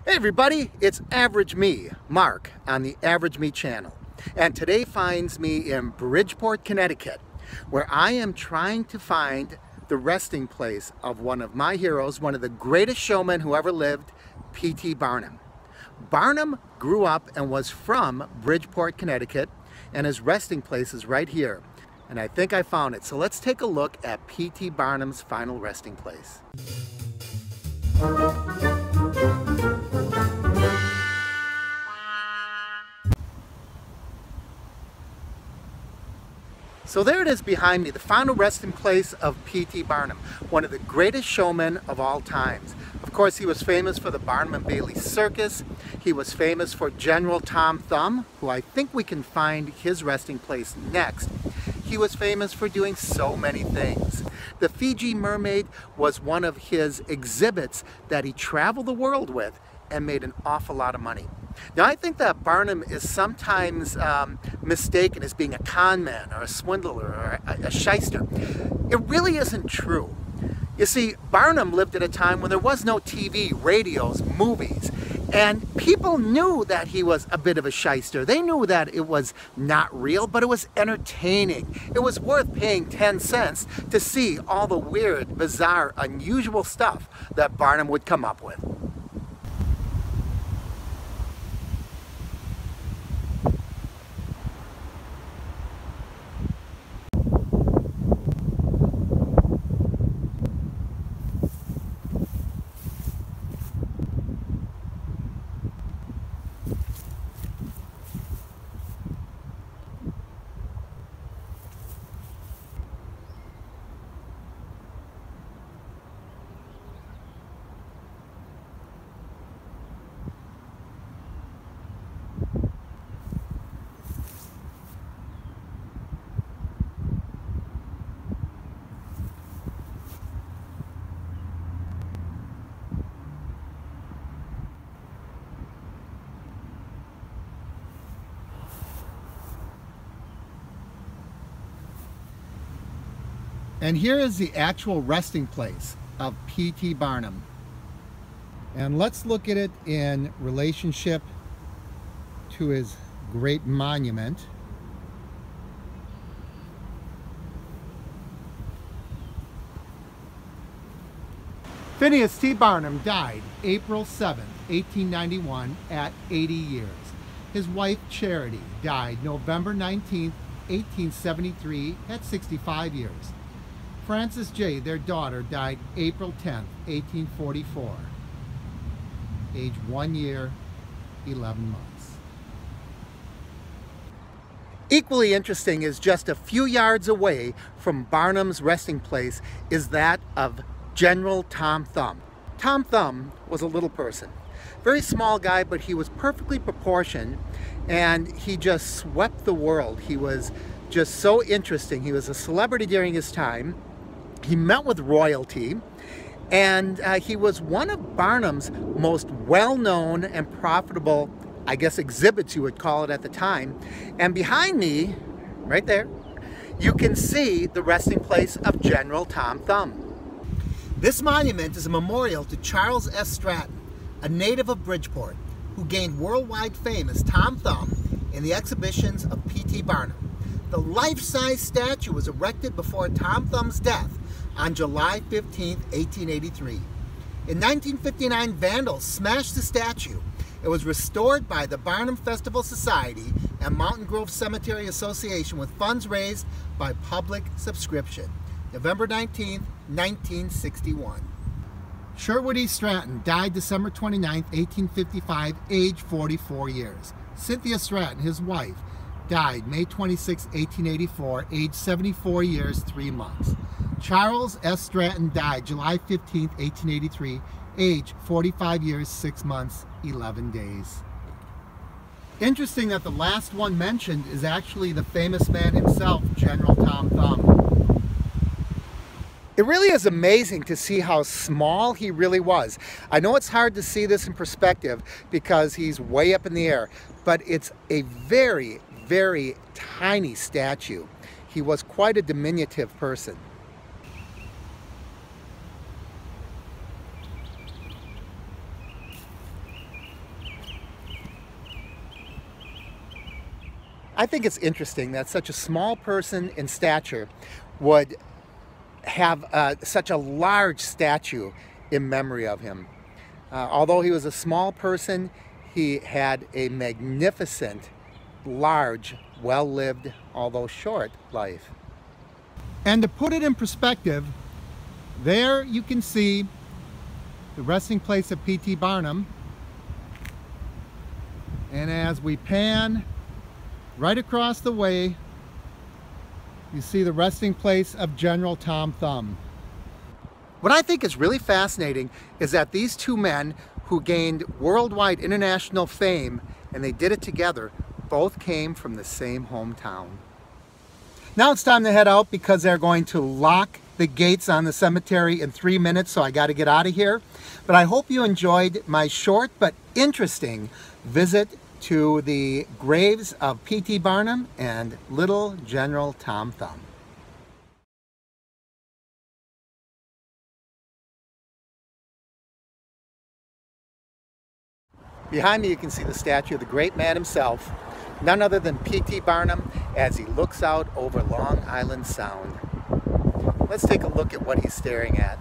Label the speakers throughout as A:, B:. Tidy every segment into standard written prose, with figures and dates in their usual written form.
A: Hey everybody, it's Average Me, Mark, on the Average Me channel. And today finds me in Bridgeport, Connecticut, where I am trying to find the resting place of one of my heroes, one of the greatest showmen who ever lived, P.T. Barnum. Barnum grew up and was from Bridgeport, Connecticut, and his resting place is right here. And I think I found it. So let's take a look at P.T. Barnum's final resting place. So there it is behind me, the final resting place of P.T. Barnum, one of the greatest showmen of all times. Of course, he was famous for the Barnum and Bailey Circus. He was famous for General Tom Thumb, who I think we can find his resting place next. He was famous for doing so many things. The Fiji Mermaid was one of his exhibits that he traveled the world with and made an awful lot of money. Now, I think that Barnum is sometimes mistaken as being a con man or a swindler or a shyster. It really isn't true. You see, Barnum lived at a time when there was no TV, radios, movies, and people knew that he was a bit of a shyster. They knew that it was not real, but it was entertaining. It was worth paying 10 cents to see all the weird, bizarre, unusual stuff that Barnum would come up with. And here is the actual resting place of P.T. Barnum. And let's look at it in relationship to his great monument. Phineas T. Barnum died April 7, 1891 at 80 years. His wife Charity died November 19, 1873 at 65 years. Frances J., their daughter, died April 10, 1844, age 1 year, 11 months. Equally interesting is just a few yards away from Barnum's resting place is that of General Tom Thumb. Tom Thumb was a little person. Very small guy, but he was perfectly proportioned, and he just swept the world. He was just so interesting. He was a celebrity during his time. He met with royalty, and he was one of Barnum's most well-known and profitable, I guess, exhibits you would call it at the time. And behind me, right there, you can see the resting place of General Tom Thumb. This monument is a memorial to Charles S. Stratton, a native of Bridgeport, who gained worldwide fame as Tom Thumb in the exhibitions of P.T. Barnum. The life-size statue was erected before Tom Thumb's death on July 15, 1883. In 1959, vandals smashed the statue. It was restored by the Barnum Festival Society and Mountain Grove Cemetery Association with funds raised by public subscription. November 19, 1961. Sherwood E. Stratton died December 29, 1855, age 44 years. Cynthia Stratton, his wife, died May 26, 1884, age 74 years, 3 months. Charles S. Stratton died July 15, 1883, age 45 years, 6 months, 11 days. Interesting that the last one mentioned is actually the famous man himself, General Tom Thumb. It really is amazing to see how small he really was. I know it's hard to see this in perspective because he's way up in the air, but it's a very, very tiny statue. He was quite a diminutive person. I think it's interesting that such a small person in stature would have such a large statue in memory of him. Although he was a small person, he had a magnificent, large, well-lived, although short, life. And to put it in perspective, there you can see the resting place of P.T. Barnum. And as we pan right across the way, you see the resting place of General Tom Thumb. What I think is really fascinating is that these two men who gained worldwide international fame, and they did it together, both came from the same hometown. Now it's time to head out because they're going to lock the gates on the cemetery in 3 minutes, so I got to get out of here. But I hope you enjoyed my short but interesting visit to the graves of P.T. Barnum and little General Tom Thumb. Behind me you can see the statue of the great man himself, none other than P.T. Barnum, as he looks out over Long Island Sound. Let's take a look at what he's staring at.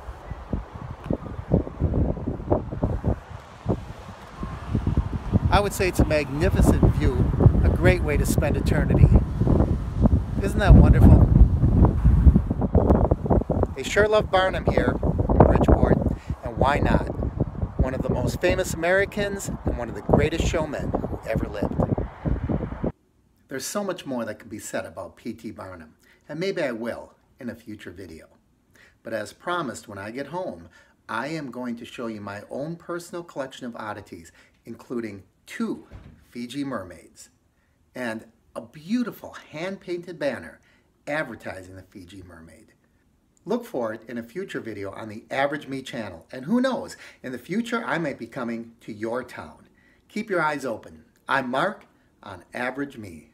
A: I would say it's a magnificent view, a great way to spend eternity. Isn't that wonderful? They sure love Barnum here in Bridgeport, and why not? One of the most famous Americans and one of the greatest showmen who ever lived. There's so much more that can be said about P.T. Barnum, and maybe I will in a future video. But as promised, when I get home, I am going to show you my own personal collection of oddities, including 2 Fiji mermaids and a beautiful hand-painted banner advertising the Fiji mermaid. Look for it in a future video on the Average Me channel, and who knows, in the future I might be coming to your town. Keep your eyes open. I'm Mark on Average Me.